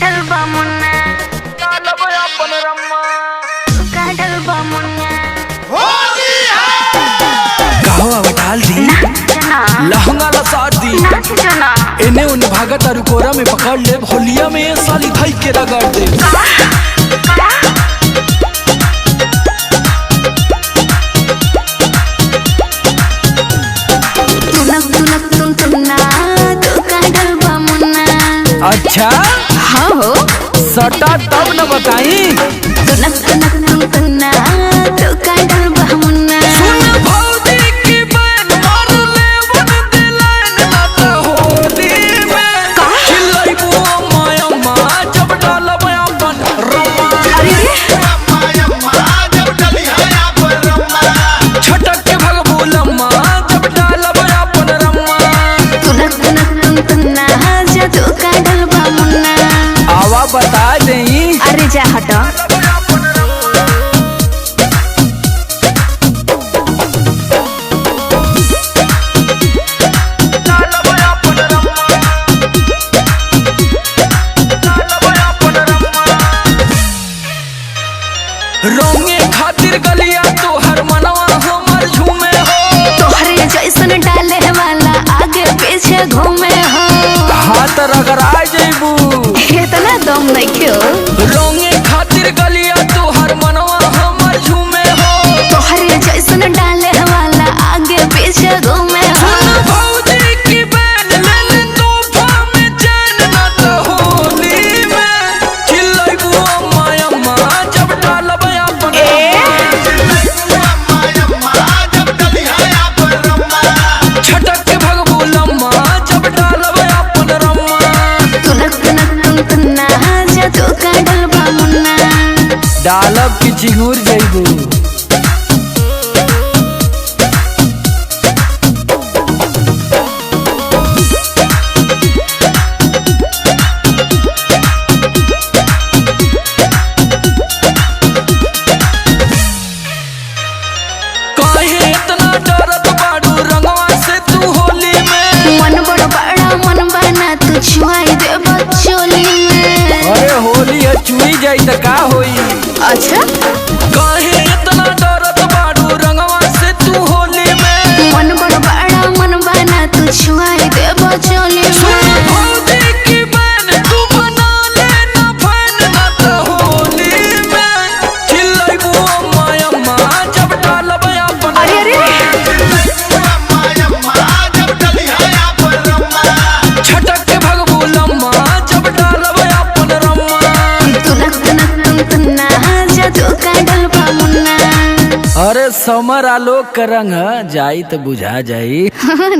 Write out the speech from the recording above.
काढल बा मुन्ना काढल अपन रम्मा काढल बा मुन्ना होली है कहवा बटाल दी लहंगा ला साथ दी एने उन्हें भागा तारू कोरा में पकड़ ले होलिया में साली भाई के रगड़ दे। अच्छा हाँ हो सटा तब न बताई तुनक तुनक तुन तुन्ना तो काढल बा मुन्ना सुन भौजी की बहन मार ले वन दिलान ना तो होली में चिल्लाई बुआ माया माँ जब डालब अपन रम्मा जब डली है अपन रम्मा छटक के भगबू लम्मा जब डालब अपन रम्मा तुनक तुनक तुन तुन्ना जादू काढल बा मुन्ना आवा बता देई अरे जा हटा रोंगे खातिर गलिया तो हर मनवा हमर झूमे हो तोहरे जैसन डाले वाला आगे पीछे घूमे हो हाथ रगड़ा जइबू इतना दम नहीं क्यों रोंगे खातिर गलिया तो हर मनवा हमर झूमे हो तोहरे जैसन डाले वाला आगे पीछे घूमे हो सुन भौजी की बहन ले ले तोहफा में चैन ना तो होली में चिल्लाई बुआ माया माँ जब डालब अपन जब डली है अपन रम्मा छटक के भगबू लम्मा जब डालब अपन रम्मा तुनक तुनक तुन तुन्ना जादू काढल बा मुन्ना डालब की चिंगूर जइबू काहे इतना डरत बाड़ू रंगवा से तू होली में मन बड़ा बड़ा मन बना तू छुआई दे बचोली में अरे होली है चुई जाई त का होई अच्छा काहे इतना डरत बाड़ू रंगवा से तू होली में मन बड़ा बड़ा मन बना तू छुआई दे बचोली सुन में भौजी की बहन तू बना लेना फैन ना तो होली में चिल्लाई बुआ माया माँ जब डालब अपन अरे अरे जब डली है अपन रम्मा छटक के भगबू लम्मा जब डालब अपन रम्मा तुनक तुनक तुन तुन्ना जादू काढल बा मुन्ना अरे समर आलोक का रंग जाई तो बुझा जाई हाँ